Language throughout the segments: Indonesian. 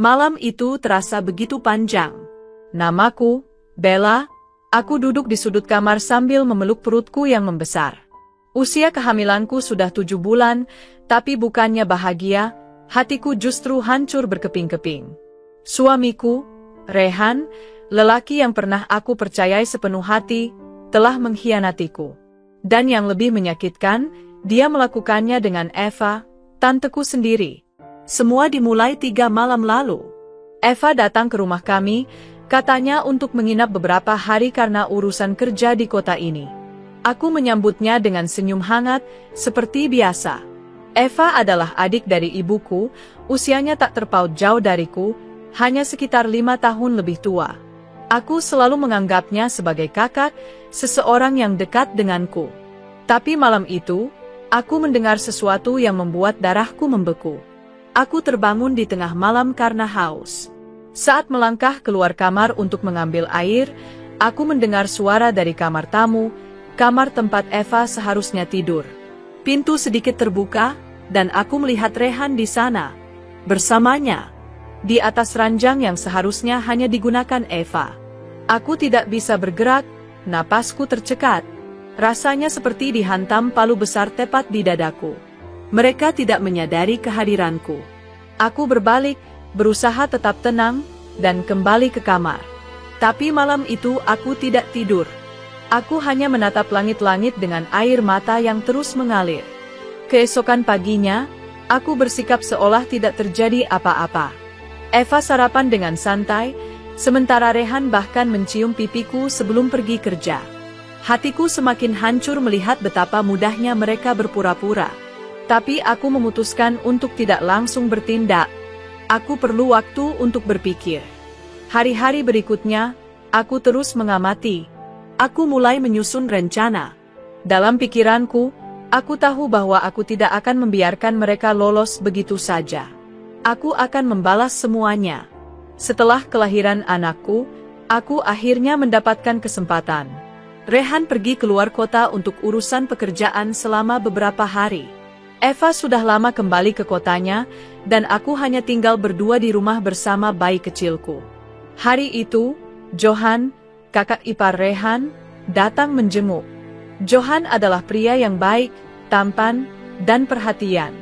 Malam itu terasa begitu panjang. Namaku, Bella. Aku duduk di sudut kamar sambil memeluk perutku yang membesar. Usia kehamilanku sudah 7 bulan, tapi bukannya bahagia, hatiku justru hancur berkeping-keping. Suamiku, Rehan, lelaki yang pernah aku percayai sepenuh hati, telah mengkhianatiku. Dan yang lebih menyakitkan, dia melakukannya dengan Eva, tanteku sendiri. Semua dimulai 3 malam lalu. Eva datang ke rumah kami, katanya untuk menginap beberapa hari karena urusan kerja di kota ini. Aku menyambutnya dengan senyum hangat, seperti biasa. Eva adalah adik dari ibuku, usianya tak terpaut jauh dariku, hanya sekitar 5 tahun lebih tua. Aku selalu menganggapnya sebagai kakak, seseorang yang dekat denganku. Tapi malam itu, aku mendengar sesuatu yang membuat darahku membeku. Aku terbangun di tengah malam karena haus. Saat melangkah keluar kamar untuk mengambil air, aku mendengar suara dari kamar tamu, kamar tempat Eva seharusnya tidur. Pintu sedikit terbuka, dan aku melihat Rehan di sana. Bersamanya, di atas ranjang yang seharusnya hanya digunakan Eva. Aku tidak bisa bergerak, napasku tercekat. Rasanya seperti dihantam palu besar tepat di dadaku. Mereka tidak menyadari kehadiranku. Aku berbalik, berusaha tetap tenang, dan kembali ke kamar. Tapi malam itu aku tidak tidur. Aku hanya menatap langit-langit dengan air mata yang terus mengalir. Keesokan paginya, aku bersikap seolah tidak terjadi apa-apa. Eva sarapan dengan santai, sementara Rehan bahkan mencium pipiku sebelum pergi kerja. Hatiku semakin hancur melihat betapa mudahnya mereka berpura-pura. Tapi aku memutuskan untuk tidak langsung bertindak. Aku perlu waktu untuk berpikir. Hari-hari berikutnya, aku terus mengamati. Aku mulai menyusun rencana. Dalam pikiranku, aku tahu bahwa aku tidak akan membiarkan mereka lolos begitu saja. Aku akan membalas semuanya. Setelah kelahiran anakku, aku akhirnya mendapatkan kesempatan. Rehan pergi keluar kota untuk urusan pekerjaan selama beberapa hari. Eva sudah lama kembali ke kotanya, dan aku hanya tinggal berdua di rumah bersama bayi kecilku. Hari itu, Johan, kakak ipar Rehan, datang menjenguk. Johan adalah pria yang baik, tampan, dan perhatian.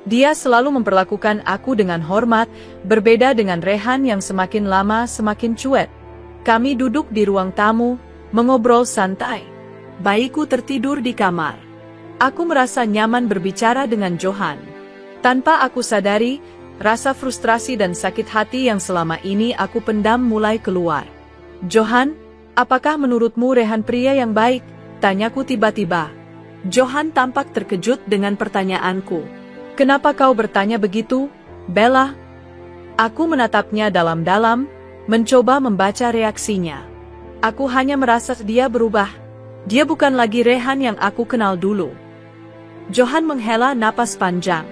Dia selalu memperlakukan aku dengan hormat, berbeda dengan Rehan yang semakin lama semakin cuek. Kami duduk di ruang tamu, mengobrol santai. Bayiku tertidur di kamar. Aku merasa nyaman berbicara dengan Johan. Tanpa aku sadari, rasa frustrasi dan sakit hati yang selama ini aku pendam mulai keluar. Johan, apakah menurutmu Rehan pria yang baik? Tanyaku tiba-tiba. Johan tampak terkejut dengan pertanyaanku. Kenapa kau bertanya begitu, Bella? Aku menatapnya dalam-dalam, mencoba membaca reaksinya. Aku hanya merasa dia berubah. Dia bukan lagi Rehan yang aku kenal dulu. Johan menghela napas panjang.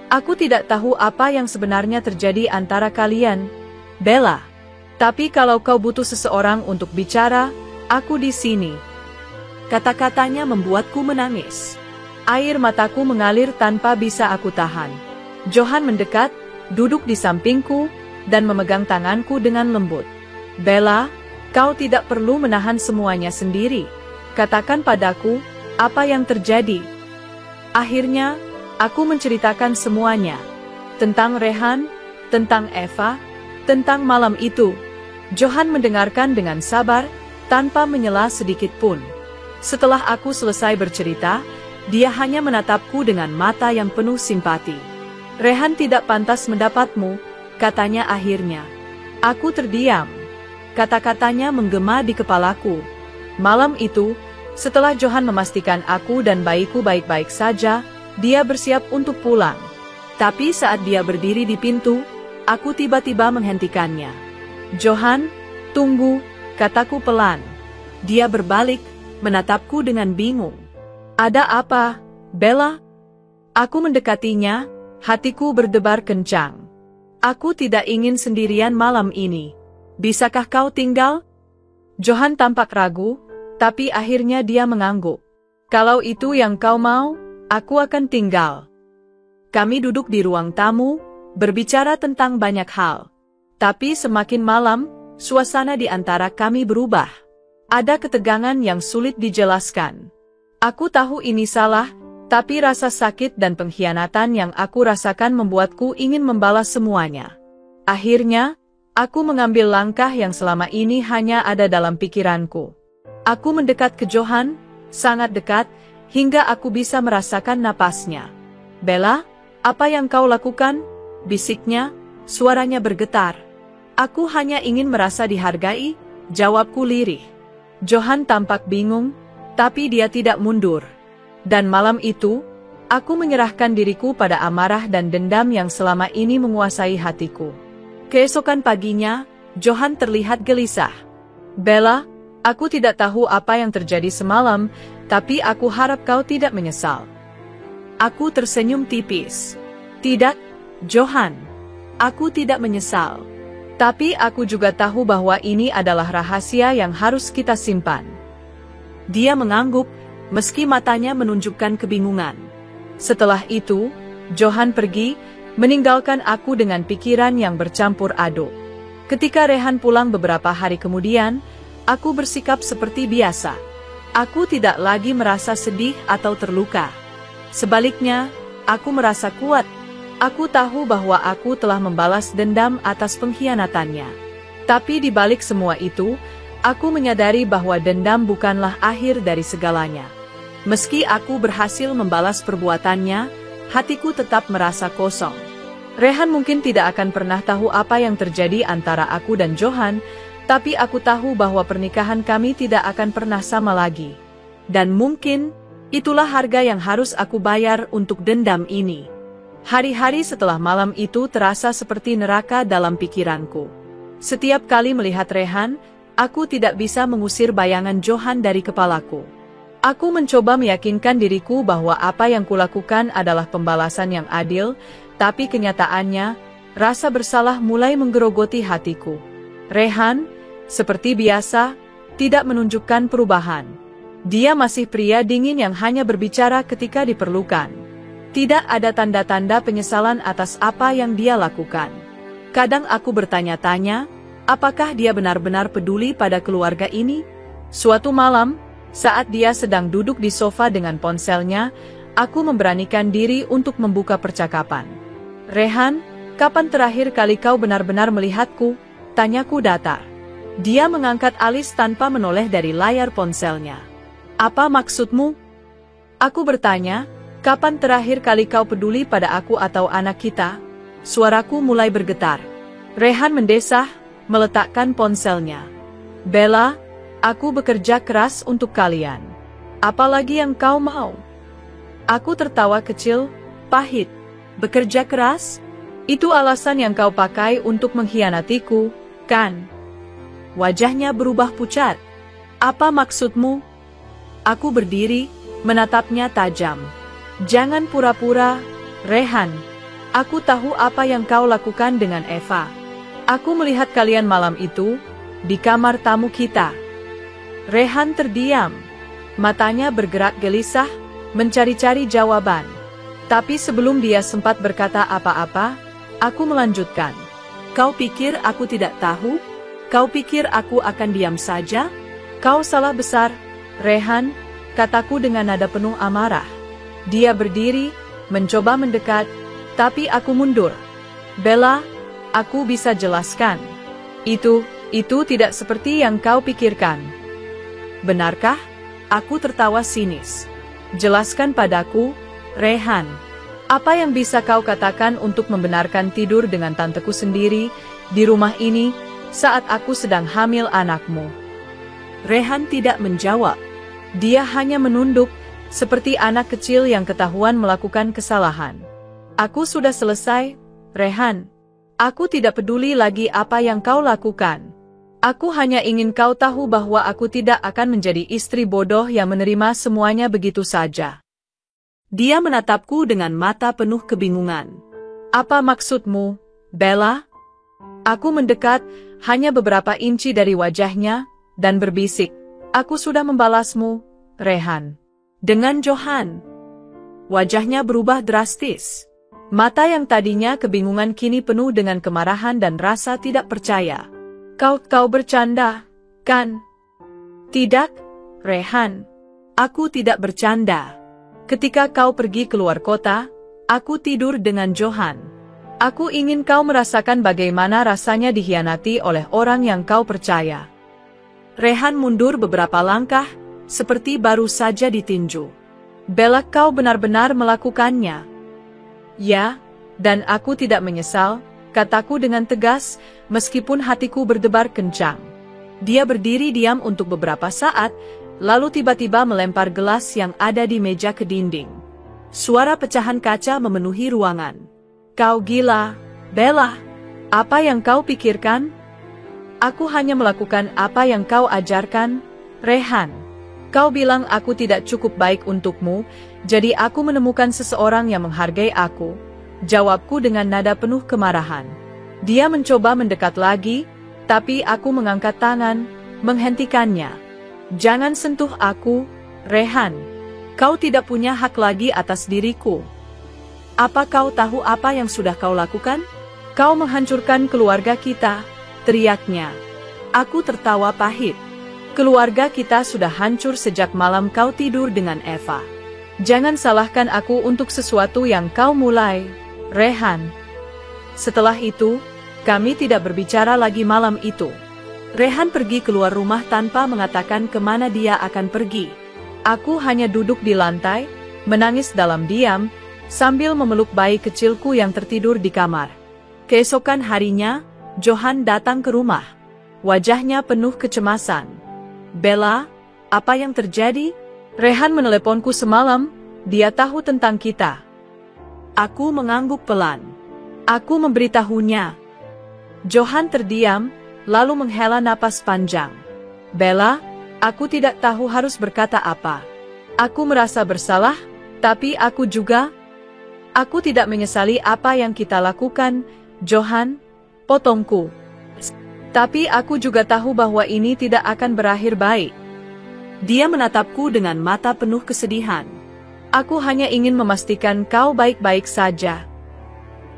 Aku tidak tahu apa yang sebenarnya terjadi antara kalian, Bella. Tapi kalau kau butuh seseorang untuk bicara, aku di sini. Kata-katanya membuatku menangis. Air mataku mengalir tanpa bisa aku tahan. Johan mendekat, duduk di sampingku, dan memegang tanganku dengan lembut. Bella, kau tidak perlu menahan semuanya sendiri. Katakan padaku, apa yang terjadi? Akhirnya, aku menceritakan semuanya. Tentang Rehan, tentang Eva, tentang malam itu. Johan mendengarkan dengan sabar, tanpa menyela sedikit pun. Setelah aku selesai bercerita, dia hanya menatapku dengan mata yang penuh simpati. Rehan tidak pantas mendapatmu, katanya akhirnya. Aku terdiam. Kata-katanya menggema di kepalaku. Malam itu, setelah Johan memastikan aku dan bayiku baik-baik saja, dia bersiap untuk pulang. Tapi saat dia berdiri di pintu, aku tiba-tiba menghentikannya. Johan, tunggu, kataku pelan. Dia berbalik, menatapku dengan bingung. Ada apa, Bella? Aku mendekatinya, hatiku berdebar kencang. Aku tidak ingin sendirian malam ini. Bisakah kau tinggal? Johan tampak ragu, tapi akhirnya dia mengangguk. Kalau itu yang kau mau, aku akan tinggal. Kami duduk di ruang tamu, berbicara tentang banyak hal. Tapi semakin malam, suasana di antara kami berubah. Ada ketegangan yang sulit dijelaskan. Aku tahu ini salah, tapi rasa sakit dan pengkhianatan yang aku rasakan membuatku ingin membalas semuanya. Akhirnya, aku mengambil langkah yang selama ini hanya ada dalam pikiranku. Aku mendekat ke Johan, sangat dekat, hingga aku bisa merasakan napasnya. "Bella, apa yang kau lakukan?" bisiknya, suaranya bergetar. "Aku hanya ingin merasa dihargai," jawabku lirih. Johan tampak bingung, tapi dia tidak mundur. Dan malam itu, aku menyerahkan diriku pada amarah dan dendam yang selama ini menguasai hatiku. Keesokan paginya, Johan terlihat gelisah. "Bella, aku tidak tahu apa yang terjadi semalam, tapi aku harap kau tidak menyesal." Aku tersenyum tipis. "Tidak, Johan. Aku tidak menyesal. Tapi aku juga tahu bahwa ini adalah rahasia yang harus kita simpan." Dia mengangguk, meski matanya menunjukkan kebingungan. Setelah itu, Johan pergi, meninggalkan aku dengan pikiran yang bercampur aduk. Ketika Rehan pulang beberapa hari kemudian, aku bersikap seperti biasa. Aku tidak lagi merasa sedih atau terluka. Sebaliknya, aku merasa kuat. Aku tahu bahwa aku telah membalas dendam atas pengkhianatannya. Tapi di balik semua itu, aku menyadari bahwa dendam bukanlah akhir dari segalanya. Meski aku berhasil membalas perbuatannya, hatiku tetap merasa kosong. Rehan mungkin tidak akan pernah tahu apa yang terjadi antara aku dan Johan, tapi aku tahu bahwa pernikahan kami tidak akan pernah sama lagi. Dan mungkin, itulah harga yang harus aku bayar untuk dendam ini. Hari-hari setelah malam itu terasa seperti neraka dalam pikiranku. Setiap kali melihat Rehan, aku tidak bisa mengusir bayangan Johan dari kepalaku. Aku mencoba meyakinkan diriku bahwa apa yang kulakukan adalah pembalasan yang adil, tapi kenyataannya, rasa bersalah mulai menggerogoti hatiku. Rehan, seperti biasa, tidak menunjukkan perubahan. Dia masih pria dingin yang hanya berbicara ketika diperlukan. Tidak ada tanda-tanda penyesalan atas apa yang dia lakukan. Kadang aku bertanya-tanya, apakah dia benar-benar peduli pada keluarga ini? Suatu malam, saat dia sedang duduk di sofa dengan ponselnya, aku memberanikan diri untuk membuka percakapan. "Rehan, kapan terakhir kali kau benar-benar melihatku?" tanyaku datar. Dia mengangkat alis tanpa menoleh dari layar ponselnya. "Apa maksudmu?" Aku bertanya, "Kapan terakhir kali kau peduli pada aku atau anak kita?" Suaraku mulai bergetar. Rehan mendesah, meletakkan ponselnya. "Bella, aku bekerja keras untuk kalian. Apalagi yang kau mau?" Aku tertawa kecil, pahit. "Bekerja keras? Itu alasan yang kau pakai untuk mengkhianatiku, kan?" Wajahnya berubah pucat. "Apa maksudmu?" Aku berdiri, menatapnya tajam. "Jangan pura-pura, Rehan. Aku tahu apa yang kau lakukan dengan Eva. Aku melihat kalian malam itu, di kamar tamu kita." Rehan terdiam. Matanya bergerak gelisah, mencari-cari jawaban. Tapi sebelum dia sempat berkata apa-apa, aku melanjutkan. "Kau pikir aku tidak tahu? Kau pikir aku akan diam saja? Kau salah besar, Rehan," kataku dengan nada penuh amarah. Dia berdiri, mencoba mendekat, tapi aku mundur. "Bella, aku bisa jelaskan. Itu tidak seperti yang kau pikirkan." "Benarkah?" Aku tertawa sinis. "Jelaskan padaku, Rehan. Apa yang bisa kau katakan untuk membenarkan tidur dengan tanteku sendiri, di rumah ini, saat aku sedang hamil anakmu?" Rehan tidak menjawab. Dia hanya menunduk, seperti anak kecil yang ketahuan melakukan kesalahan. "Aku sudah selesai, Rehan. Aku tidak peduli lagi apa yang kau lakukan. Aku hanya ingin kau tahu bahwa aku tidak akan menjadi istri bodoh yang menerima semuanya begitu saja." Dia menatapku dengan mata penuh kebingungan. "Apa maksudmu, Bella?" Aku mendekat, hanya beberapa inci dari wajahnya, dan berbisik, "Aku sudah membalasmu, Rehan. Dengan Johan." Wajahnya berubah drastis. Mata yang tadinya kebingungan kini penuh dengan kemarahan dan rasa tidak percaya. Kau bercanda, kan? Tidak, Rehan. Aku tidak bercanda. Ketika kau pergi keluar kota, aku tidur dengan Johan. Aku ingin kau merasakan bagaimana rasanya dikhianati oleh orang yang kau percaya. Rehan mundur beberapa langkah, seperti baru saja ditinju. Bella, kau benar-benar melakukannya. Ya, dan aku tidak menyesal, kataku dengan tegas, meskipun hatiku berdebar kencang. Dia berdiri diam untuk beberapa saat, lalu tiba-tiba melempar gelas yang ada di meja ke dinding. Suara pecahan kaca memenuhi ruangan. Kau gila, Bella. Apa yang kau pikirkan? Aku hanya melakukan apa yang kau ajarkan, Rehan. Kau bilang aku tidak cukup baik untukmu, jadi aku menemukan seseorang yang menghargai aku. Jawabku dengan nada penuh kemarahan. Dia mencoba mendekat lagi, tapi aku mengangkat tangan, menghentikannya. Jangan sentuh aku, Rehan. Kau tidak punya hak lagi atas diriku. Apa kau tahu apa yang sudah kau lakukan? Kau menghancurkan keluarga kita, teriaknya. Aku tertawa pahit. Keluarga kita sudah hancur sejak malam kau tidur dengan Eva. Jangan salahkan aku untuk sesuatu yang kau mulai, Rehan. Setelah itu, kami tidak berbicara lagi malam itu. Rehan pergi keluar rumah tanpa mengatakan kemana dia akan pergi. Aku hanya duduk di lantai, menangis dalam diam, sambil memeluk bayi kecilku yang tertidur di kamar. Keesokan harinya, Johan datang ke rumah. Wajahnya penuh kecemasan. Bella, apa yang terjadi? Rehan meneleponku semalam, dia tahu tentang kita. Aku mengangguk pelan. Aku memberitahunya. Johan terdiam, lalu menghela napas panjang. Bella, aku tidak tahu harus berkata apa. Aku merasa bersalah, tapi aku juga... Aku tidak menyesali apa yang kita lakukan, Johan, potongku. Tapi aku juga tahu bahwa ini tidak akan berakhir baik. Dia menatapku dengan mata penuh kesedihan. Aku hanya ingin memastikan kau baik-baik saja.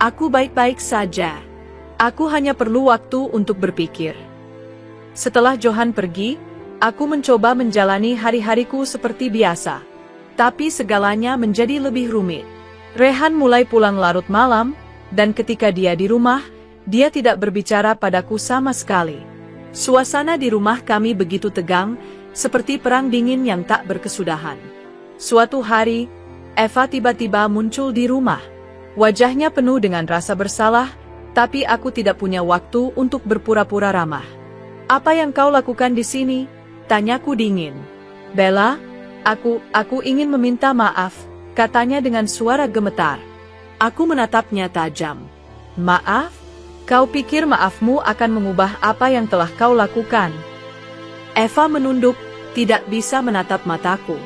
Aku baik-baik saja. Aku hanya perlu waktu untuk berpikir. Setelah Johan pergi, aku mencoba menjalani hari-hariku seperti biasa. Tapi segalanya menjadi lebih rumit. Rehan mulai pulang larut malam, dan ketika dia di rumah, dia tidak berbicara padaku sama sekali. Suasana di rumah kami begitu tegang, seperti perang dingin yang tak berkesudahan. Suatu hari, Eva tiba-tiba muncul di rumah. Wajahnya penuh dengan rasa bersalah, tapi aku tidak punya waktu untuk berpura-pura ramah. Apa yang kau lakukan di sini? Tanyaku dingin. Bella, aku ingin meminta maaf, katanya dengan suara gemetar. Aku menatapnya tajam. Maaf? Kau pikir maafmu akan mengubah apa yang telah kau lakukan? Eva menunduk, tidak bisa menatap mataku.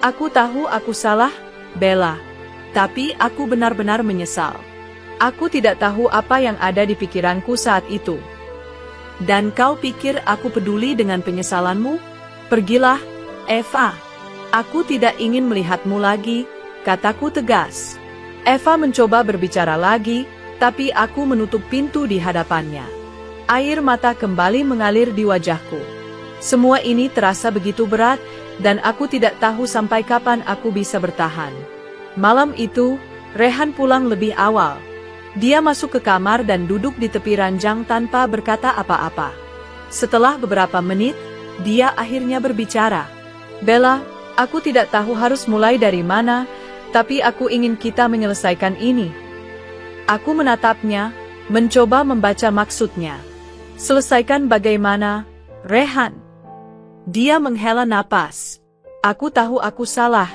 Aku tahu aku salah, Bella. Tapi aku benar-benar menyesal. Aku tidak tahu apa yang ada di pikiranku saat itu. Dan kau pikir aku peduli dengan penyesalanmu? Pergilah, Eva. Aku tidak ingin melihatmu lagi, kataku tegas. Eva mencoba berbicara lagi, tapi aku menutup pintu di hadapannya. Air mata kembali mengalir di wajahku. Semua ini terasa begitu berat, dan aku tidak tahu sampai kapan aku bisa bertahan. Malam itu, Rehan pulang lebih awal. Dia masuk ke kamar dan duduk di tepi ranjang tanpa berkata apa-apa. Setelah beberapa menit, dia akhirnya berbicara. Bella, aku tidak tahu harus mulai dari mana, tapi aku ingin kita menyelesaikan ini. Aku menatapnya, mencoba membaca maksudnya. Selesaikan bagaimana, Rehan? Dia menghela napas. Aku tahu aku salah.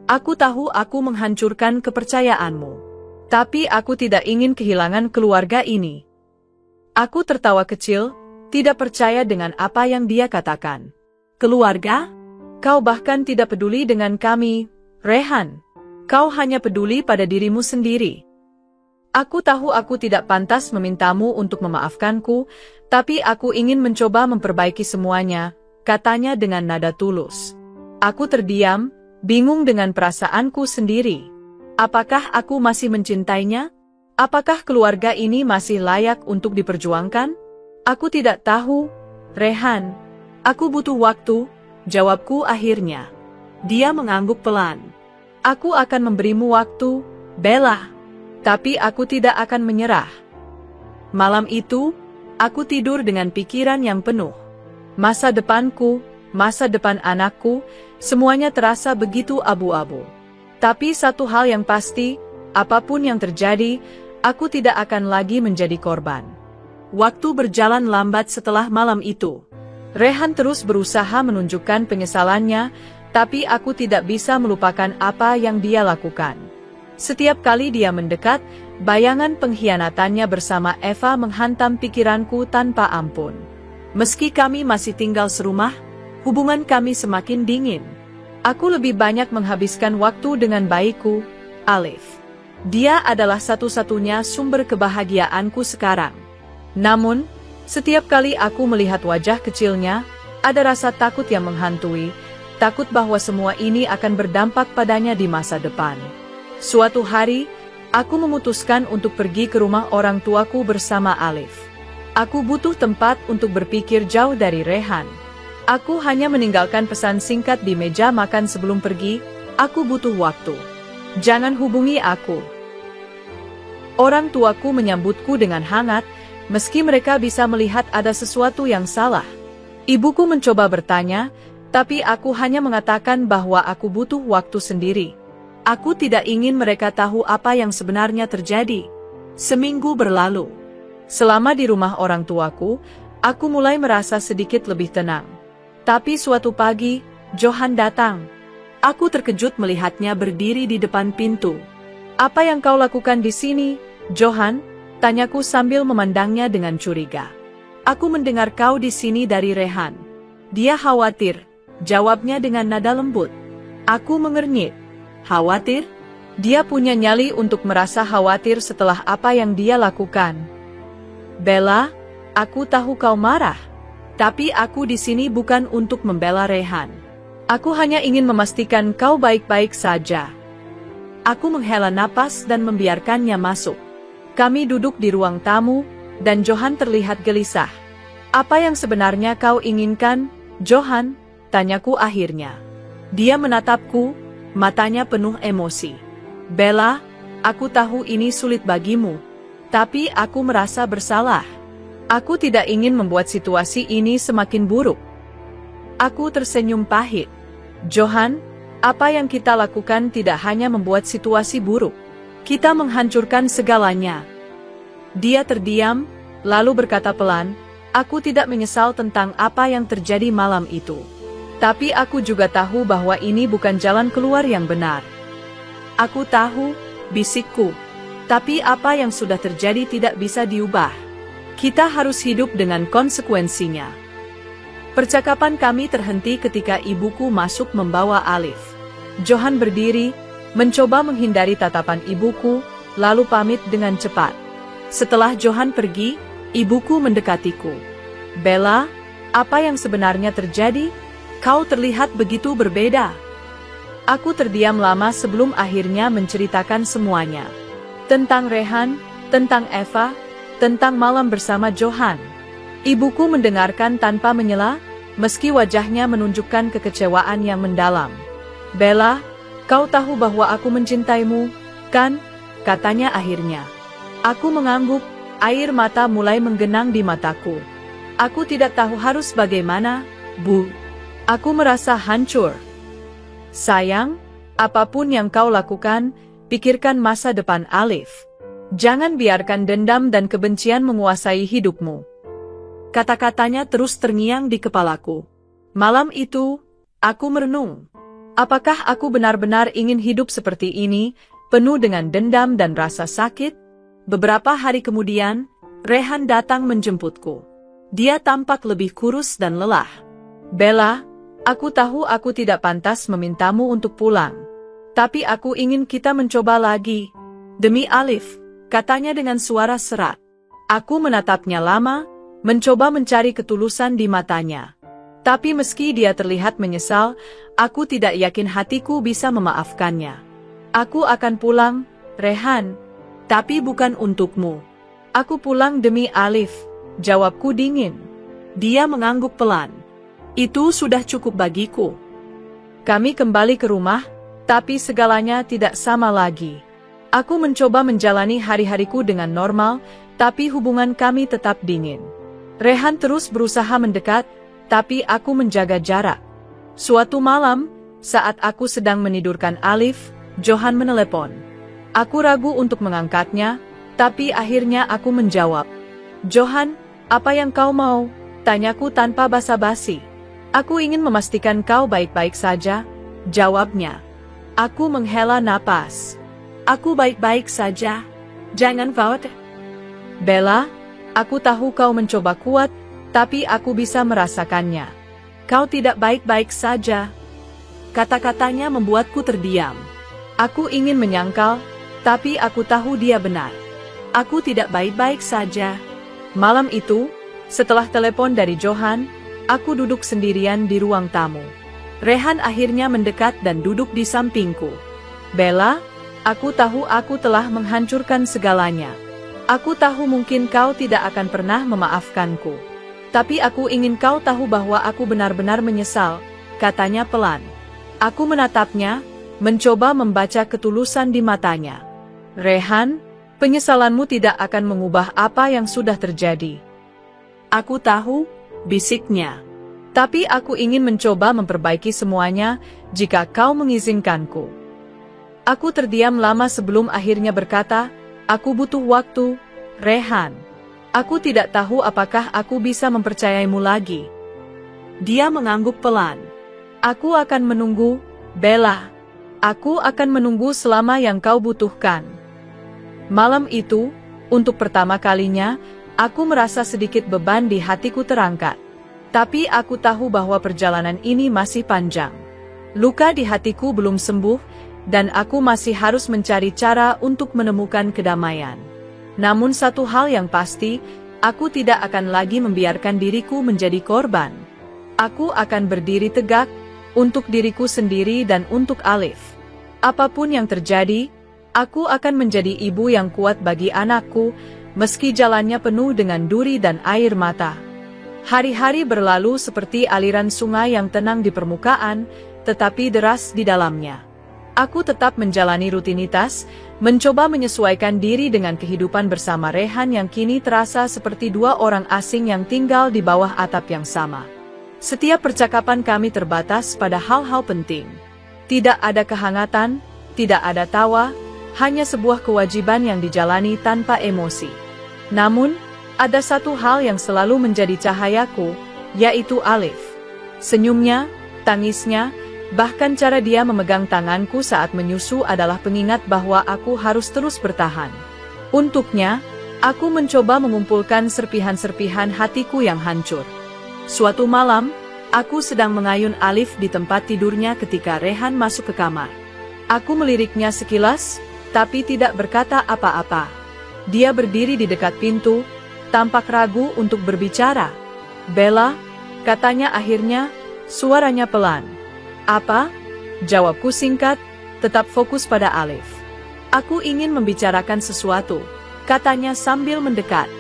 Aku tahu aku menghancurkan kepercayaanmu. Tapi aku tidak ingin kehilangan keluarga ini. Aku tertawa kecil, tidak percaya dengan apa yang dia katakan. Keluarga? Kau bahkan tidak peduli dengan kami, Rehan. Kau hanya peduli pada dirimu sendiri. Aku tahu aku tidak pantas memintamu untuk memaafkanku, tapi aku ingin mencoba memperbaiki semuanya, katanya dengan nada tulus. Aku terdiam, bingung dengan perasaanku sendiri. Apakah aku masih mencintainya? Apakah keluarga ini masih layak untuk diperjuangkan? Aku tidak tahu, Rehan. Aku butuh waktu, jawabku akhirnya. Dia mengangguk pelan. Aku akan memberimu waktu, Bella. Tapi aku tidak akan menyerah. Malam itu, aku tidur dengan pikiran yang penuh. Masa depanku, masa depan anakku, semuanya terasa begitu abu-abu. Tapi satu hal yang pasti, apapun yang terjadi, aku tidak akan lagi menjadi korban. Waktu berjalan lambat setelah malam itu. Rehan terus berusaha menunjukkan penyesalannya, tapi aku tidak bisa melupakan apa yang dia lakukan. Setiap kali dia mendekat, bayangan pengkhianatannya bersama Eva menghantam pikiranku tanpa ampun. Meski kami masih tinggal serumah, hubungan kami semakin dingin. Aku lebih banyak menghabiskan waktu dengan bayiku, Alif. Dia adalah satu-satunya sumber kebahagiaanku sekarang. Namun, setiap kali aku melihat wajah kecilnya, ada rasa takut yang menghantui, takut bahwa semua ini akan berdampak padanya di masa depan. Suatu hari, aku memutuskan untuk pergi ke rumah orang tuaku bersama Alif. Aku butuh tempat untuk berpikir jauh dari Rehan. Aku hanya meninggalkan pesan singkat di meja makan sebelum pergi, aku butuh waktu. Jangan hubungi aku. Orang tuaku menyambutku dengan hangat, meski mereka bisa melihat ada sesuatu yang salah. Ibuku mencoba bertanya, tapi aku hanya mengatakan bahwa aku butuh waktu sendiri. Aku tidak ingin mereka tahu apa yang sebenarnya terjadi. Seminggu berlalu. Selama di rumah orang tuaku, aku mulai merasa sedikit lebih tenang. Tapi suatu pagi, Johan datang. Aku terkejut melihatnya berdiri di depan pintu. "Apa yang kau lakukan di sini, Johan?" tanyaku sambil memandangnya dengan curiga. "Aku mendengar kau di sini dari Rehan." "Dia khawatir," jawabnya dengan nada lembut. Aku mengernyit. "Khawatir? Dia punya nyali untuk merasa khawatir setelah apa yang dia lakukan." "Bella, aku tahu kau marah. Tapi aku di sini bukan untuk membela Rehan. Aku hanya ingin memastikan kau baik-baik saja." Aku menghela napas dan membiarkannya masuk. Kami duduk di ruang tamu, dan Johan terlihat gelisah. "Apa yang sebenarnya kau inginkan, Johan?" tanyaku akhirnya. Dia menatapku, matanya penuh emosi. "Bella, aku tahu ini sulit bagimu. Tapi aku merasa bersalah. Aku tidak ingin membuat situasi ini semakin buruk." Aku tersenyum pahit. "Johan, apa yang kita lakukan tidak hanya membuat situasi buruk. Kita menghancurkan segalanya." Dia terdiam, lalu berkata pelan, "Aku tidak menyesal tentang apa yang terjadi malam itu. Tapi aku juga tahu bahwa ini bukan jalan keluar yang benar." "Aku tahu," bisikku. "Tapi apa yang sudah terjadi tidak bisa diubah. Kita harus hidup dengan konsekuensinya." Percakapan kami terhenti ketika ibuku masuk membawa Alif. Johan berdiri, mencoba menghindari tatapan ibuku, lalu pamit dengan cepat. Setelah Johan pergi, ibuku mendekatiku. "Bella, apa yang sebenarnya terjadi? Kau terlihat begitu berbeda." Aku terdiam lama sebelum akhirnya menceritakan semuanya. Tentang Rehan, tentang Eva, tentang malam bersama Johan. Ibuku mendengarkan tanpa menyela, meski wajahnya menunjukkan kekecewaan yang mendalam. "Bella, kau tahu bahwa aku mencintaimu, kan?" katanya akhirnya. Aku mengangguk, air mata mulai menggenang di mataku. "Aku tidak tahu harus bagaimana, Bu. Aku merasa hancur." "Sayang, apapun yang kau lakukan, pikirkan masa depan Alif. Jangan biarkan dendam dan kebencian menguasai hidupmu." Kata-katanya terus terngiang di kepalaku. Malam itu, aku merenung. Apakah aku benar-benar ingin hidup seperti ini, penuh dengan dendam dan rasa sakit? Beberapa hari kemudian, Rehan datang menjemputku. Dia tampak lebih kurus dan lelah. "Bella, aku tahu aku tidak pantas memintamu untuk pulang. Tapi aku ingin kita mencoba lagi. Demi Alif," katanya dengan suara serak. Aku menatapnya lama, mencoba mencari ketulusan di matanya. Tapi meski dia terlihat menyesal, aku tidak yakin hatiku bisa memaafkannya. Aku akan pulang, Rehan. Tapi bukan untukmu. Aku pulang demi Alif, jawabku dingin. Dia mengangguk pelan. Itu sudah cukup bagiku. Kami kembali ke rumah, tapi segalanya tidak sama lagi. Aku mencoba menjalani hari-hariku dengan normal, tapi hubungan kami tetap dingin. Rehan terus berusaha mendekat, tapi aku menjaga jarak. Suatu malam, saat aku sedang menidurkan Alif, Johan menelepon. Aku ragu untuk mengangkatnya, tapi akhirnya aku menjawab. Johan, apa yang kau mau? Tanyaku tanpa basa-basi. Aku ingin memastikan kau baik-baik saja, jawabnya. Aku menghela napas. Aku baik-baik saja. Jangan khawatir. Bella, aku tahu kau mencoba kuat, tapi aku bisa merasakannya. Kau tidak baik-baik saja. Kata-katanya membuatku terdiam. Aku ingin menyangkal, tapi aku tahu dia benar. Aku tidak baik-baik saja. Malam itu, setelah telepon dari Johan, aku duduk sendirian di ruang tamu. Rehan akhirnya mendekat dan duduk di sampingku. Bella, aku tahu aku telah menghancurkan segalanya. Aku tahu mungkin kau tidak akan pernah memaafkanku. Tapi aku ingin kau tahu bahwa aku benar-benar menyesal, katanya pelan. Aku menatapnya, mencoba membaca ketulusan di matanya. Rehan, penyesalanmu tidak akan mengubah apa yang sudah terjadi. Aku tahu, bisiknya. Tapi aku ingin mencoba memperbaiki semuanya, jika kau mengizinkanku. Aku terdiam lama sebelum akhirnya berkata, aku butuh waktu, Rehan. Aku tidak tahu apakah aku bisa mempercayaimu lagi. Dia mengangguk pelan. Aku akan menunggu, Bella. Aku akan menunggu selama yang kau butuhkan. Malam itu, untuk pertama kalinya, aku merasa sedikit beban di hatiku terangkat. Tapi aku tahu bahwa perjalanan ini masih panjang. Luka di hatiku belum sembuh, dan aku masih harus mencari cara untuk menemukan kedamaian. Namun satu hal yang pasti, aku tidak akan lagi membiarkan diriku menjadi korban. Aku akan berdiri tegak, untuk diriku sendiri dan untuk Alif. Apapun yang terjadi, aku akan menjadi ibu yang kuat bagi anakku, meski jalannya penuh dengan duri dan air mata. Hari-hari berlalu seperti aliran sungai yang tenang di permukaan, tetapi deras di dalamnya. Aku tetap menjalani rutinitas, mencoba menyesuaikan diri dengan kehidupan bersama Rehan yang kini terasa seperti dua orang asing yang tinggal di bawah atap yang sama. Setiap percakapan kami terbatas pada hal-hal penting. Tidak ada kehangatan, tidak ada tawa, hanya sebuah kewajiban yang dijalani tanpa emosi. Namun, ada satu hal yang selalu menjadi cahayaku, yaitu Alif. Senyumnya, tangisnya, bahkan cara dia memegang tanganku saat menyusu adalah pengingat bahwa aku harus terus bertahan. Untuknya, aku mencoba mengumpulkan serpihan-serpihan hatiku yang hancur. Suatu malam, aku sedang mengayun Alif di tempat tidurnya ketika Rehan masuk ke kamar. Aku meliriknya sekilas, tapi tidak berkata apa-apa. Dia berdiri di dekat pintu, tampak ragu untuk berbicara. Bella, katanya akhirnya, suaranya pelan. Apa? Jawabku singkat, tetap fokus pada Alif. Aku ingin membicarakan sesuatu, katanya sambil mendekat.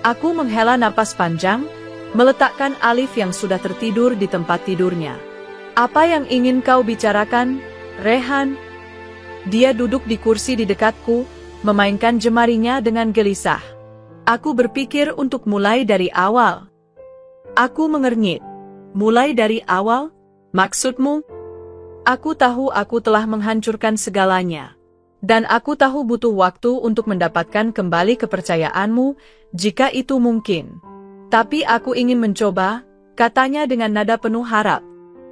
Aku menghela napas panjang, meletakkan Alif yang sudah tertidur di tempat tidurnya. Apa yang ingin kau bicarakan, Rehan? Dia duduk di kursi di dekatku, memainkan jemarinya dengan gelisah. Aku berpikir untuk mulai dari awal. Aku mengernyit. Mulai dari awal? Maksudmu? Aku tahu aku telah menghancurkan segalanya. Dan aku tahu butuh waktu untuk mendapatkan kembali kepercayaanmu, jika itu mungkin. Tapi aku ingin mencoba, katanya dengan nada penuh harap.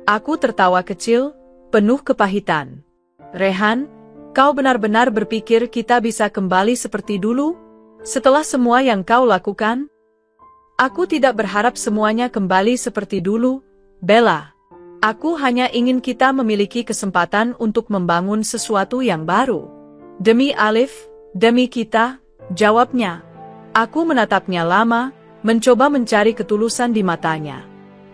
Aku tertawa kecil, penuh kepahitan. Rehan, kau benar-benar berpikir kita bisa kembali seperti dulu? Setelah semua yang kau lakukan? Aku tidak berharap semuanya kembali seperti dulu, Bella. Aku hanya ingin kita memiliki kesempatan untuk membangun sesuatu yang baru. Demi Alif, demi kita, jawabnya. Aku menatapnya lama, mencoba mencari ketulusan di matanya.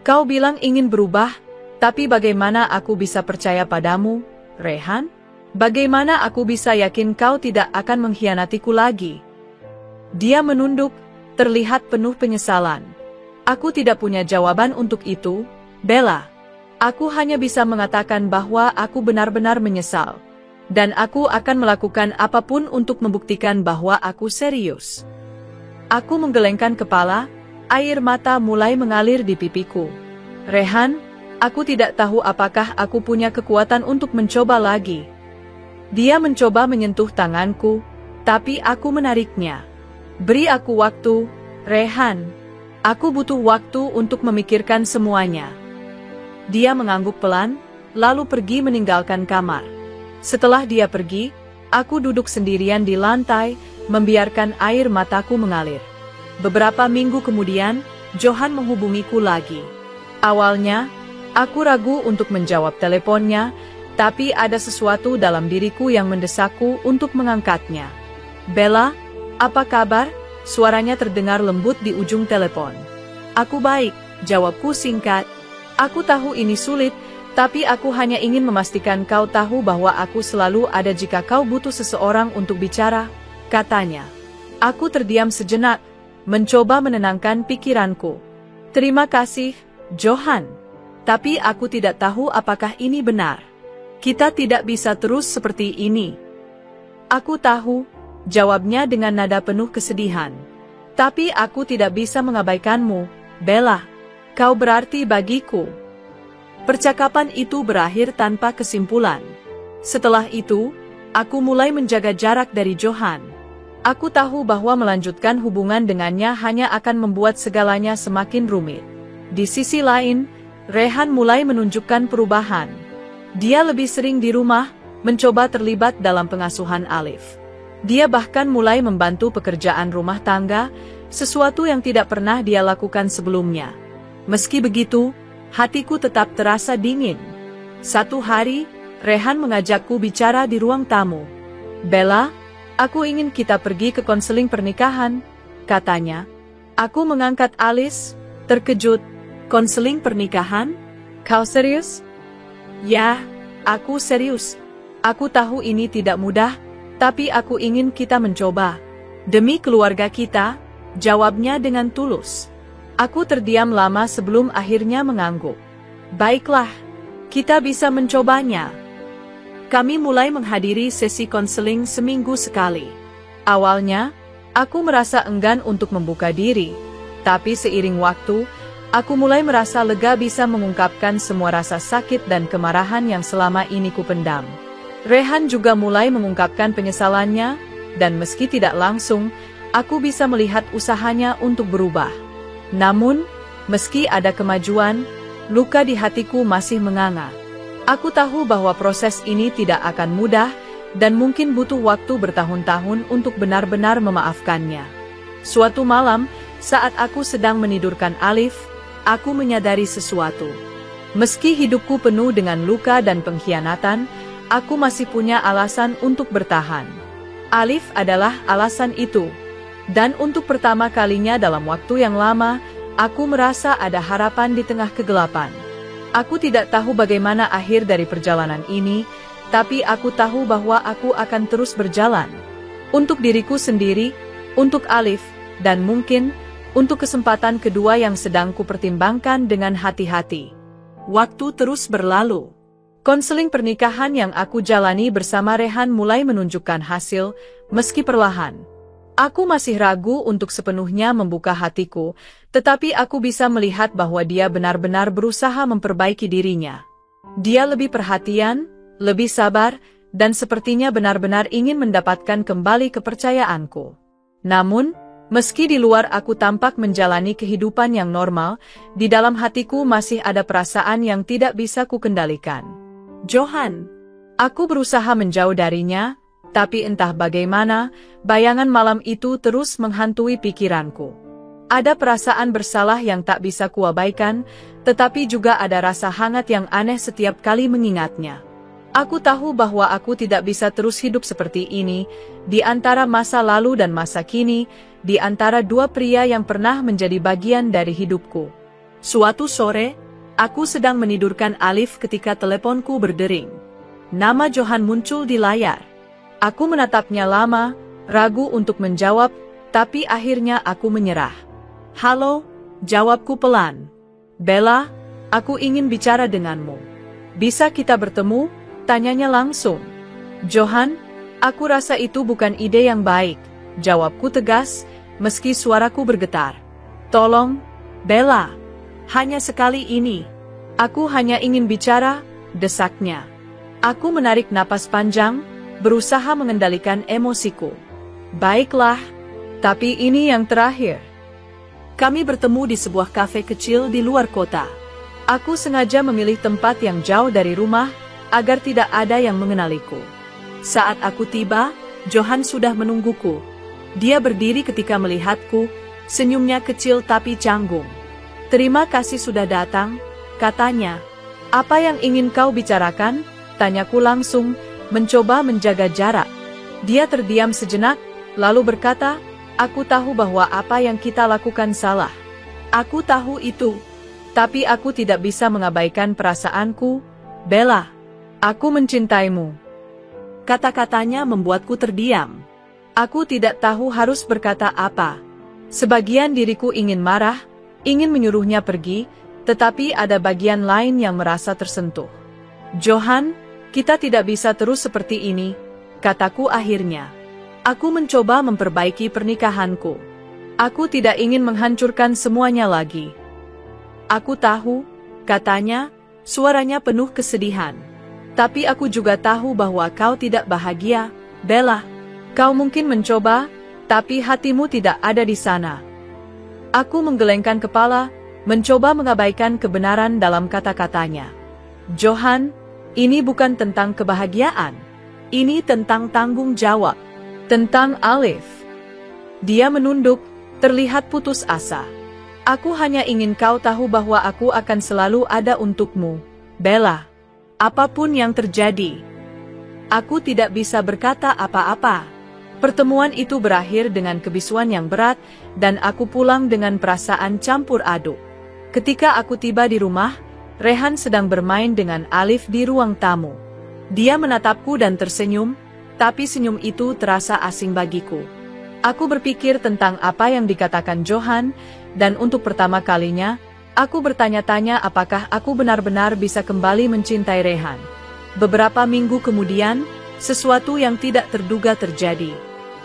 Kau bilang ingin berubah, tapi bagaimana aku bisa percaya padamu, Rehan? Bagaimana aku bisa yakin kau tidak akan mengkhianatiku lagi? Dia menunduk, terlihat penuh penyesalan. Aku tidak punya jawaban untuk itu, Bella. Aku hanya bisa mengatakan bahwa aku benar-benar menyesal. Dan aku akan melakukan apapun untuk membuktikan bahwa aku serius. Aku menggelengkan kepala, air mata mulai mengalir di pipiku. Rehan, aku tidak tahu apakah aku punya kekuatan untuk mencoba lagi. Dia mencoba menyentuh tanganku, tapi aku menariknya. Beri aku waktu, Rehan. Aku butuh waktu untuk memikirkan semuanya. Dia mengangguk pelan, lalu pergi meninggalkan kamar. Setelah dia pergi, aku duduk sendirian di lantai, membiarkan air mataku mengalir. Beberapa minggu kemudian, Johan menghubungiku lagi. Awalnya, aku ragu untuk menjawab teleponnya, tapi ada sesuatu dalam diriku yang mendesakku untuk mengangkatnya. Bella, apa kabar? Suaranya terdengar lembut di ujung telepon. Aku baik, jawabku singkat. Aku tahu ini sulit, tapi aku hanya ingin memastikan kau tahu bahwa aku selalu ada jika kau butuh seseorang untuk bicara, katanya. Aku terdiam sejenak, mencoba menenangkan pikiranku. Terima kasih, Johan. Tapi aku tidak tahu apakah ini benar. Kita tidak bisa terus seperti ini. Aku tahu, jawabnya dengan nada penuh kesedihan. Tapi aku tidak bisa mengabaikanmu, Bella. Kau berarti bagiku. Percakapan itu berakhir tanpa kesimpulan. Setelah itu, aku mulai menjaga jarak dari Johan. Aku tahu bahwa melanjutkan hubungan dengannya hanya akan membuat segalanya semakin rumit. Di sisi lain, Rehan mulai menunjukkan perubahan. Dia lebih sering di rumah, mencoba terlibat dalam pengasuhan Alif. Dia bahkan mulai membantu pekerjaan rumah tangga, sesuatu yang tidak pernah dia lakukan sebelumnya. Meski begitu, hatiku tetap terasa dingin. Satu hari, Rehan mengajakku bicara di ruang tamu. Bella, aku ingin kita pergi ke konseling pernikahan, katanya. Aku mengangkat alis, terkejut. Konseling pernikahan? Kau serius? Ya, aku serius. Aku tahu ini tidak mudah, tapi aku ingin kita mencoba. Demi keluarga kita, jawabnya dengan tulus. Aku terdiam lama sebelum akhirnya mengangguk. Baiklah, kita bisa mencobanya. Kami mulai menghadiri sesi konseling seminggu sekali. Awalnya, aku merasa enggan untuk membuka diri, tapi seiring waktu, aku mulai merasa lega bisa mengungkapkan semua rasa sakit dan kemarahan yang selama ini kupendam. Rehan juga mulai mengungkapkan penyesalannya, dan meski tidak langsung, aku bisa melihat usahanya untuk berubah. Namun, meski ada kemajuan, luka di hatiku masih menganga. Aku tahu bahwa proses ini tidak akan mudah, dan mungkin butuh waktu bertahun-tahun untuk benar-benar memaafkannya. Suatu malam, saat aku sedang menidurkan Alif, aku menyadari sesuatu. Meski hidupku penuh dengan luka dan pengkhianatan, aku masih punya alasan untuk bertahan. Alif adalah alasan itu. Dan untuk pertama kalinya dalam waktu yang lama, aku merasa ada harapan di tengah kegelapan. Aku tidak tahu bagaimana akhir dari perjalanan ini, tapi aku tahu bahwa aku akan terus berjalan. Untuk diriku sendiri, untuk Alif, dan mungkin untuk kesempatan kedua yang sedang kupertimbangkan dengan hati-hati. Waktu terus berlalu. Konseling pernikahan yang aku jalani bersama Rehan mulai menunjukkan hasil, meski perlahan. Aku masih ragu untuk sepenuhnya membuka hatiku, tetapi aku bisa melihat bahwa dia benar-benar berusaha memperbaiki dirinya. Dia lebih perhatian, lebih sabar, dan sepertinya benar-benar ingin mendapatkan kembali kepercayaanku. Namun, meski di luar aku tampak menjalani kehidupan yang normal, di dalam hatiku masih ada perasaan yang tidak bisa kukendalikan. Johan. Aku berusaha menjauh darinya, tapi entah bagaimana, bayangan malam itu terus menghantui pikiranku. Ada perasaan bersalah yang tak bisa kuabaikan, tetapi juga ada rasa hangat yang aneh setiap kali mengingatnya. Aku tahu bahwa aku tidak bisa terus hidup seperti ini, di antara masa lalu dan masa kini, di antara dua pria yang pernah menjadi bagian dari hidupku. Suatu sore, aku sedang menidurkan Alif ketika teleponku berdering. Nama Johan muncul di layar. Aku menatapnya lama, ragu untuk menjawab, tapi akhirnya aku menyerah. "Halo," jawabku pelan. "Bella, aku ingin bicara denganmu." "Bisa kita bertemu?" tanyanya langsung. "Johan, aku rasa itu bukan ide yang baik," jawabku tegas, meski suaraku bergetar. "Tolong, Bella. Hanya sekali ini. Aku hanya ingin bicara," desaknya. Aku menarik napas panjang, berusaha mengendalikan emosiku. "Baiklah, tapi ini yang terakhir." Kami bertemu di sebuah kafe kecil di luar kota. Aku sengaja memilih tempat yang jauh dari rumah, agar tidak ada yang mengenaliku. Saat aku tiba, Johan sudah menungguku. Dia berdiri ketika melihatku, senyumnya kecil tapi canggung. "Terima kasih sudah datang," katanya. "Apa yang ingin kau bicarakan?" tanyaku langsung, mencoba menjaga jarak. Dia terdiam sejenak, lalu berkata, "Aku tahu bahwa apa yang kita lakukan salah. Aku tahu itu. Tapi aku tidak bisa mengabaikan perasaanku, Bella. Aku mencintaimu." Kata-katanya membuatku terdiam. Aku tidak tahu harus berkata apa. Sebagian diriku ingin marah, ingin menyuruhnya pergi, tetapi ada bagian lain yang merasa tersentuh. "Johan, kita tidak bisa terus seperti ini," kataku akhirnya. "Aku mencoba memperbaiki pernikahanku. Aku tidak ingin menghancurkan semuanya lagi." "Aku tahu," katanya, suaranya penuh kesedihan. "Tapi aku juga tahu bahwa kau tidak bahagia, Bella. Kau mungkin mencoba, tapi hatimu tidak ada di sana." Aku menggelengkan kepala, mencoba mengabaikan kebenaran dalam kata-katanya. "Johan, ini bukan tentang kebahagiaan. Ini tentang tanggung jawab. Tentang Alif." Dia menunduk, terlihat putus asa. "Aku hanya ingin kau tahu bahwa aku akan selalu ada untukmu, Bella. Apapun yang terjadi." Aku tidak bisa berkata apa-apa. Pertemuan itu berakhir dengan kebisuan yang berat, dan aku pulang dengan perasaan campur aduk. Ketika aku tiba di rumah, Rehan sedang bermain dengan Alif di ruang tamu. Dia menatapku dan tersenyum, tapi senyum itu terasa asing bagiku. Aku berpikir tentang apa yang dikatakan Johan, dan untuk pertama kalinya, aku bertanya-tanya apakah aku benar-benar bisa kembali mencintai Rehan. Beberapa minggu kemudian, sesuatu yang tidak terduga terjadi.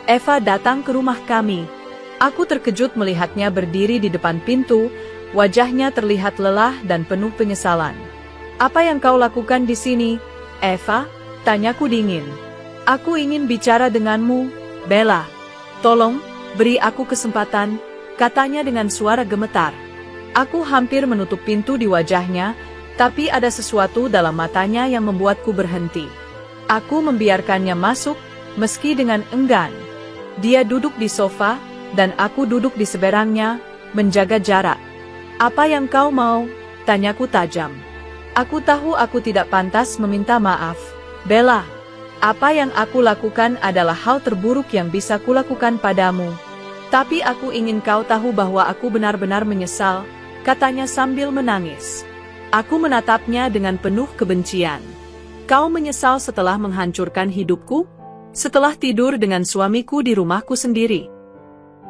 Eva datang ke rumah kami. Aku terkejut melihatnya berdiri di depan pintu, wajahnya terlihat lelah dan penuh penyesalan. "Apa yang kau lakukan di sini, Eva?" tanyaku dingin. "Aku ingin bicara denganmu, Bella. Tolong, beri aku kesempatan," katanya dengan suara gemetar. Aku hampir menutup pintu di wajahnya, tapi ada sesuatu dalam matanya yang membuatku berhenti. Aku membiarkannya masuk, meski dengan enggan. Dia duduk di sofa, dan aku duduk di seberangnya, menjaga jarak. "Apa yang kau mau?" tanyaku tajam. "Aku tahu aku tidak pantas meminta maaf, Bella. Apa yang aku lakukan adalah hal terburuk yang bisa kulakukan padamu. Tapi aku ingin kau tahu bahwa aku benar-benar menyesal," katanya sambil menangis. Aku menatapnya dengan penuh kebencian. "Kau menyesal setelah menghancurkan hidupku? Setelah tidur dengan suamiku di rumahku sendiri?"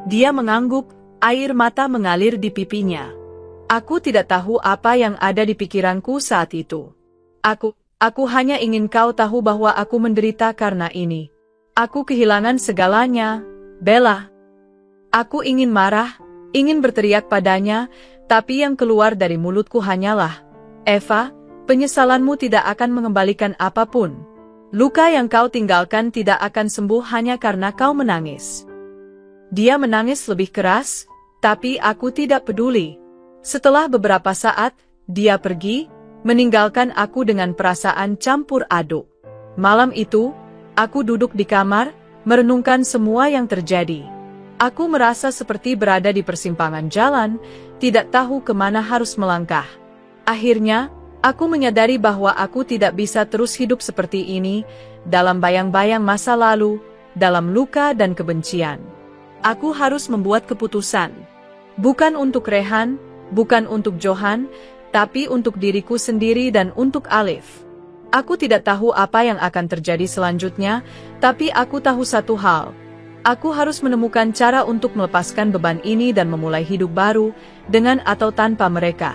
Dia mengangguk, air mata mengalir di pipinya. Aku tidak tahu apa yang ada di pikiranku saat itu. Aku hanya ingin kau tahu bahwa aku menderita karena ini. Aku kehilangan segalanya, Bella." Aku ingin marah, ingin berteriak padanya, tapi yang keluar dari mulutku hanyalah, "Eva, penyesalanmu tidak akan mengembalikan apapun. Luka yang kau tinggalkan tidak akan sembuh hanya karena kau menangis." Dia menangis lebih keras, tapi aku tidak peduli. Setelah beberapa saat, dia pergi, meninggalkan aku dengan perasaan campur aduk. Malam itu, aku duduk di kamar, merenungkan semua yang terjadi. Aku merasa seperti berada di persimpangan jalan, tidak tahu kemana harus melangkah. Akhirnya, aku menyadari bahwa aku tidak bisa terus hidup seperti ini, dalam bayang-bayang masa lalu, dalam luka dan kebencian. Aku harus membuat keputusan. Bukan untuk Rehan, bukan untuk Johan, tapi untuk diriku sendiri dan untuk Alif. Aku tidak tahu apa yang akan terjadi selanjutnya, tapi aku tahu satu hal. Aku harus menemukan cara untuk melepaskan beban ini dan memulai hidup baru, dengan atau tanpa mereka.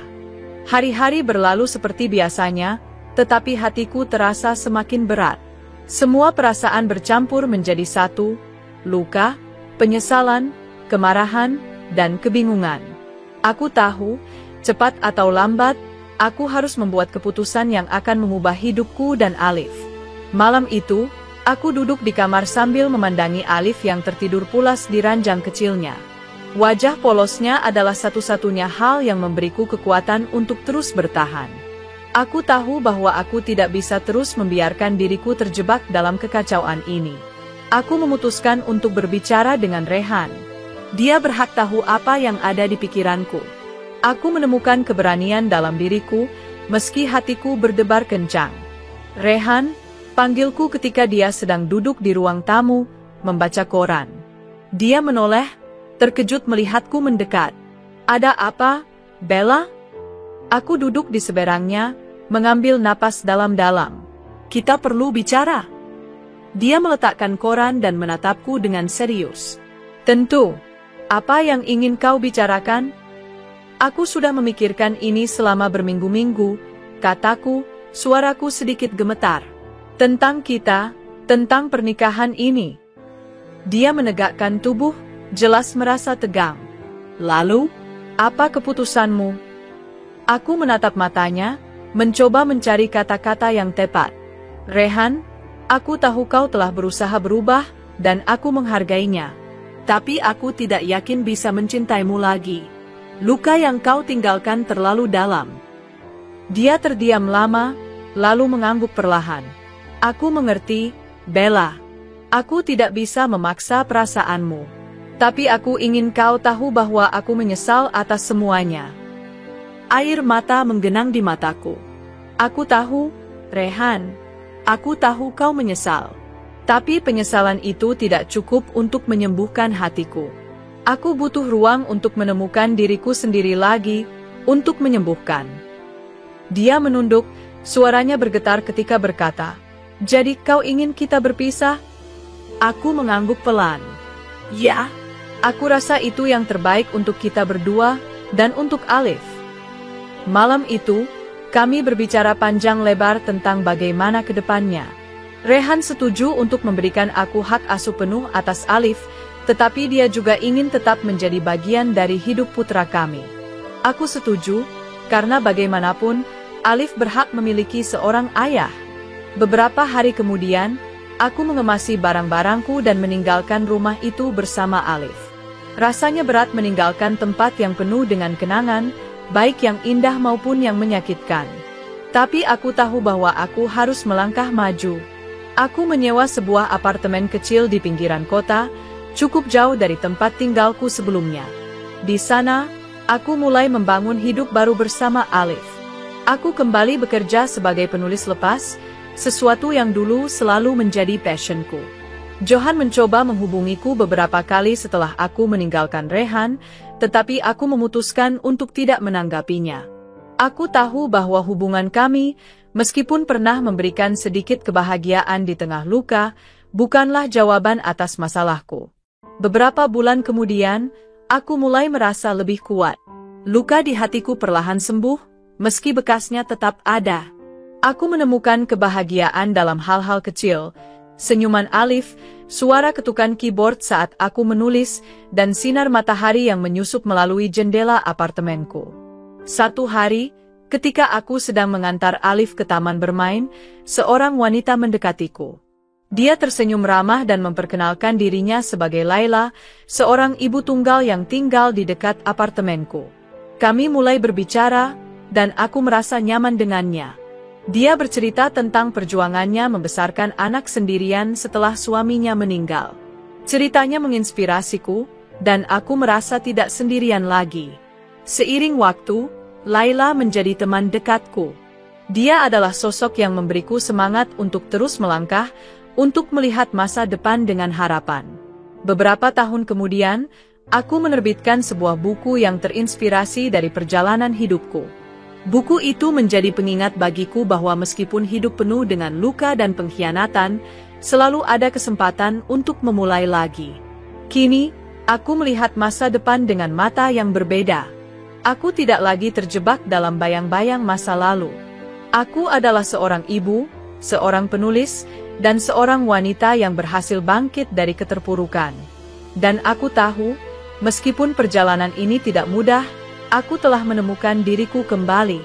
Hari-hari berlalu seperti biasanya, tetapi hatiku terasa semakin berat. Semua perasaan bercampur menjadi satu: luka, penyesalan, kemarahan, dan kebingungan. Aku tahu, cepat atau lambat, aku harus membuat keputusan yang akan mengubah hidupku dan Alif. Malam itu, aku duduk di kamar sambil memandangi Alif yang tertidur pulas di ranjang kecilnya. Wajah polosnya adalah satu-satunya hal yang memberiku kekuatan untuk terus bertahan. Aku tahu bahwa aku tidak bisa terus membiarkan diriku terjebak dalam kekacauan ini. Aku memutuskan untuk berbicara dengan Rehan. Dia berhak tahu apa yang ada di pikiranku. Aku menemukan keberanian dalam diriku, meski hatiku berdebar kencang. Rehan, panggilku ketika dia sedang duduk di ruang tamu, membaca koran. Dia menoleh, terkejut melihatku mendekat. "Ada apa, Bella?" Aku duduk di seberangnya, mengambil napas dalam-dalam. "Kita perlu bicara." Dia meletakkan koran dan menatapku dengan serius. "Tentu. Apa yang ingin kau bicarakan?" "Aku sudah memikirkan ini selama berminggu-minggu," kataku, suaraku sedikit gemetar. "Tentang kita, tentang pernikahan ini." Dia menegakkan tubuh, jelas merasa tegang. "Lalu, apa keputusanmu?" Aku menatap matanya, mencoba mencari kata-kata yang tepat. "Rehan, aku tahu kau telah berusaha berubah, dan aku menghargainya. Tapi aku tidak yakin bisa mencintaimu lagi. Luka yang kau tinggalkan terlalu dalam." Dia terdiam lama, lalu mengangguk perlahan. "Aku mengerti, Bella. Aku tidak bisa memaksa perasaanmu. Tapi aku ingin kau tahu bahwa aku menyesal atas semuanya." Air mata menggenang di mataku. "Aku tahu, Rehan. Aku tahu kau menyesal. Tapi penyesalan itu tidak cukup untuk menyembuhkan hatiku. Aku butuh ruang untuk menemukan diriku sendiri lagi, untuk menyembuhkan." Dia menunduk, suaranya bergetar ketika berkata, "Jadi kau ingin kita berpisah?" Aku mengangguk pelan. "Ya, aku rasa itu yang terbaik untuk kita berdua, dan untuk Alif." Malam itu, kami berbicara panjang lebar tentang bagaimana ke depannya. Rehan setuju untuk memberikan aku hak asuh penuh atas Alif, tetapi dia juga ingin tetap menjadi bagian dari hidup putra kami. Aku setuju, karena bagaimanapun, Alif berhak memiliki seorang ayah. Beberapa hari kemudian, aku mengemasi barang-barangku dan meninggalkan rumah itu bersama Alif. Rasanya berat meninggalkan tempat yang penuh dengan kenangan, baik yang indah maupun yang menyakitkan. Tapi aku tahu bahwa aku harus melangkah maju. Aku menyewa sebuah apartemen kecil di pinggiran kota, cukup jauh dari tempat tinggalku sebelumnya. Di sana, aku mulai membangun hidup baru bersama Alif. Aku kembali bekerja sebagai penulis lepas, sesuatu yang dulu selalu menjadi passionku. Johan mencoba menghubungiku beberapa kali setelah aku meninggalkan Rehan, tetapi aku memutuskan untuk tidak menanggapinya. Aku tahu bahwa hubungan kami, meskipun pernah memberikan sedikit kebahagiaan di tengah luka, bukanlah jawaban atas masalahku. Beberapa bulan kemudian, aku mulai merasa lebih kuat. Luka di hatiku perlahan sembuh, meski bekasnya tetap ada. Aku menemukan kebahagiaan dalam hal-hal kecil, senyuman Alif, suara ketukan keyboard saat aku menulis, dan sinar matahari yang menyusup melalui jendela apartemenku. Satu hari, ketika aku sedang mengantar Alif ke taman bermain, seorang wanita mendekatiku. Dia tersenyum ramah dan memperkenalkan dirinya sebagai Laila, seorang ibu tunggal yang tinggal di dekat apartemenku. Kami mulai berbicara, dan aku merasa nyaman dengannya. Dia bercerita tentang perjuangannya membesarkan anak sendirian setelah suaminya meninggal. Ceritanya menginspirasiku, dan aku merasa tidak sendirian lagi. Seiring waktu, Laila menjadi teman dekatku. Dia adalah sosok yang memberiku semangat untuk terus melangkah, untuk melihat masa depan dengan harapan. Beberapa tahun kemudian, aku menerbitkan sebuah buku yang terinspirasi dari perjalanan hidupku. Buku itu menjadi pengingat bagiku bahwa meskipun hidup penuh dengan luka dan pengkhianatan, selalu ada kesempatan untuk memulai lagi. Kini, aku melihat masa depan dengan mata yang berbeda. Aku tidak lagi terjebak dalam bayang-bayang masa lalu. Aku adalah seorang ibu, seorang penulis, dan seorang wanita yang berhasil bangkit dari keterpurukan. Dan aku tahu, meskipun perjalanan ini tidak mudah, aku telah menemukan diriku kembali.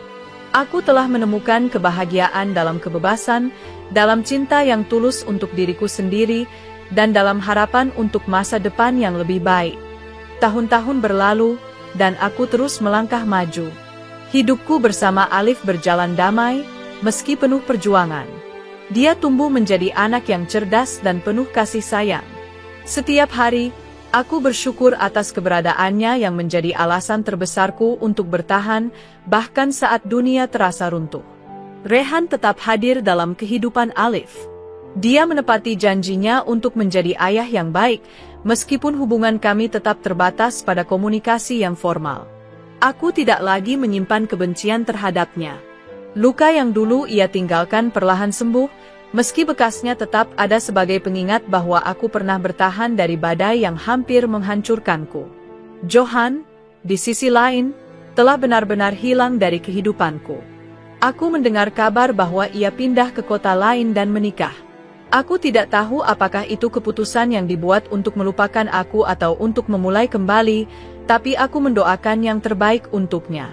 Aku telah menemukan kebahagiaan dalam kebebasan, dalam cinta yang tulus untuk diriku sendiri, dan dalam harapan untuk masa depan yang lebih baik. Tahun-tahun berlalu, dan aku terus melangkah maju. Hidupku bersama Alif berjalan damai, meski penuh perjuangan. Dia tumbuh menjadi anak yang cerdas dan penuh kasih sayang. Setiap hari, aku bersyukur atas keberadaannya yang menjadi alasan terbesarku untuk bertahan, bahkan saat dunia terasa runtuh. Rehan tetap hadir dalam kehidupan Alif. Dia menepati janjinya untuk menjadi ayah yang baik, meskipun hubungan kami tetap terbatas pada komunikasi yang formal. Aku tidak lagi menyimpan kebencian terhadapnya. Luka yang dulu ia tinggalkan perlahan sembuh, meski bekasnya tetap ada sebagai pengingat bahwa aku pernah bertahan dari badai yang hampir menghancurkanku. Johan, di sisi lain, telah benar-benar hilang dari kehidupanku. Aku mendengar kabar bahwa ia pindah ke kota lain dan menikah. Aku tidak tahu apakah itu keputusan yang dibuat untuk melupakan aku atau untuk memulai kembali, tapi aku mendoakan yang terbaik untuknya.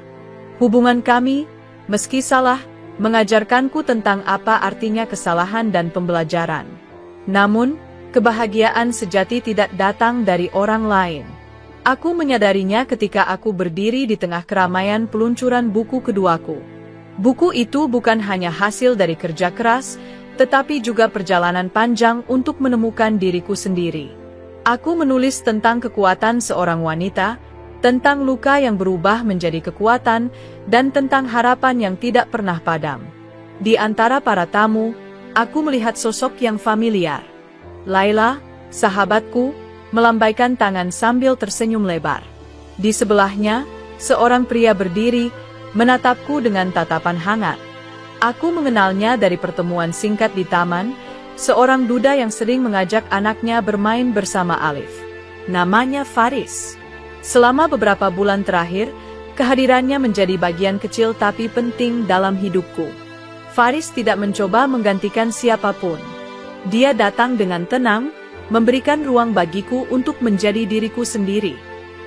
Hubungan kami, meski salah, mengajarkanku tentang apa artinya kesalahan dan pembelajaran. Namun, kebahagiaan sejati tidak datang dari orang lain. Aku menyadarinya ketika aku berdiri di tengah keramaian peluncuran buku keduaku. Buku itu bukan hanya hasil dari kerja keras, tetapi juga perjalanan panjang untuk menemukan diriku sendiri. Aku menulis tentang kekuatan seorang wanita, tentang luka yang berubah menjadi kekuatan, dan tentang harapan yang tidak pernah padam. Di antara para tamu, aku melihat sosok yang familiar. Laila, sahabatku, melambaikan tangan sambil tersenyum lebar. Di sebelahnya, seorang pria berdiri, menatapku dengan tatapan hangat. Aku mengenalnya dari pertemuan singkat di taman, seorang duda yang sering mengajak anaknya bermain bersama Alif. Namanya Faris. Selama beberapa bulan terakhir, kehadirannya menjadi bagian kecil tapi penting dalam hidupku. Faris tidak mencoba menggantikan siapapun. Dia datang dengan tenang, memberikan ruang bagiku untuk menjadi diriku sendiri.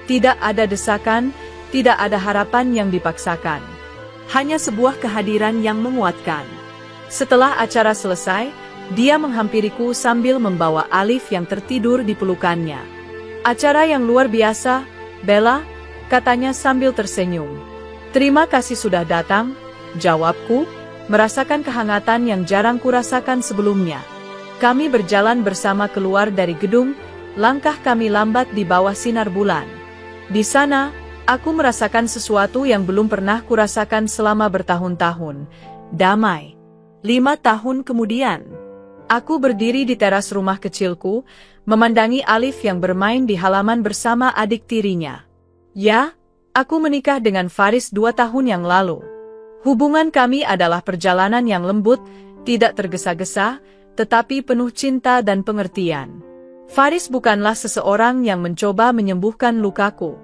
Tidak ada desakan, tidak ada harapan yang dipaksakan. Hanya sebuah kehadiran yang menguatkan. Setelah acara selesai, dia menghampiriku sambil membawa Alif yang tertidur di pelukannya. Acara yang luar biasa, Bella, katanya sambil tersenyum. Terima kasih sudah datang, jawabku, merasakan kehangatan yang jarang kurasakan sebelumnya. Kami berjalan bersama keluar dari gedung, langkah kami lambat di bawah sinar bulan. Di sana, aku merasakan sesuatu yang belum pernah kurasakan selama bertahun-tahun, damai. 5 tahun kemudian, aku berdiri di teras rumah kecilku, memandangi Alif yang bermain di halaman bersama adik tirinya. Ya, aku menikah dengan Faris 2 tahun yang lalu. Hubungan kami adalah perjalanan yang lembut, tidak tergesa-gesa, tetapi penuh cinta dan pengertian. Faris bukanlah seseorang yang mencoba menyembuhkan lukaku.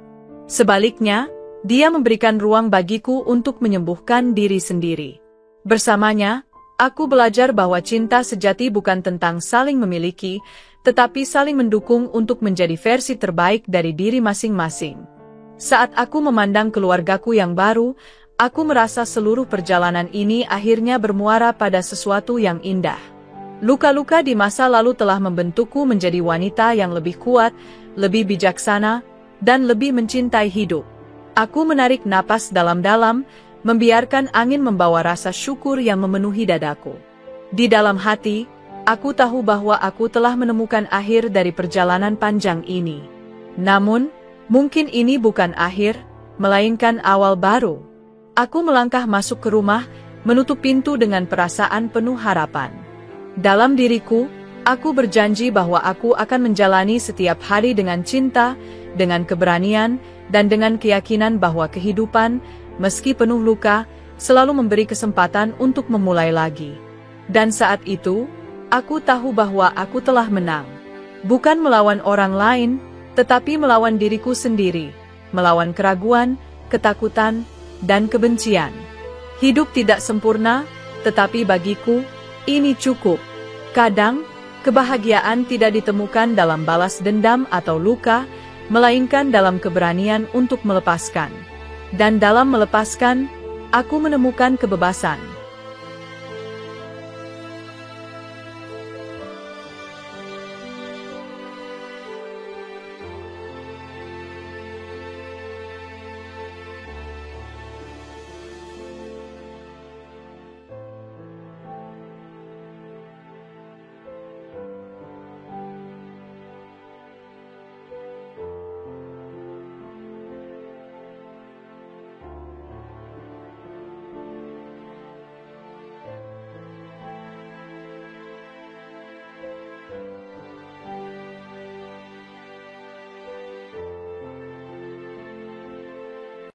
Sebaliknya, dia memberikan ruang bagiku untuk menyembuhkan diri sendiri. Bersamanya, aku belajar bahwa cinta sejati bukan tentang saling memiliki, tetapi saling mendukung untuk menjadi versi terbaik dari diri masing-masing. Saat aku memandang keluargaku yang baru, aku merasa seluruh perjalanan ini akhirnya bermuara pada sesuatu yang indah. Luka-luka di masa lalu telah membentukku menjadi wanita yang lebih kuat, lebih bijaksana, dan lebih mencintai hidup. Aku menarik napas dalam-dalam, membiarkan angin membawa rasa syukur yang memenuhi dadaku. Di dalam hati, aku tahu bahwa aku telah menemukan akhir dari perjalanan panjang ini. Namun, mungkin ini bukan akhir, melainkan awal baru. Aku melangkah masuk ke rumah, menutup pintu dengan perasaan penuh harapan. Dalam diriku, aku berjanji bahwa aku akan menjalani setiap hari dengan cinta, dengan keberanian, dan dengan keyakinan bahwa kehidupan, meski penuh luka, selalu memberi kesempatan untuk memulai lagi. Dan saat itu, aku tahu bahwa aku telah menang. Bukan melawan orang lain, tetapi melawan diriku sendiri, melawan keraguan, ketakutan, dan kebencian. Hidup tidak sempurna, tetapi bagiku, ini cukup. Kadang, kebahagiaan tidak ditemukan dalam balas dendam atau luka, melainkan dalam keberanian untuk melepaskan. Dan dalam melepaskan, aku menemukan kebebasan.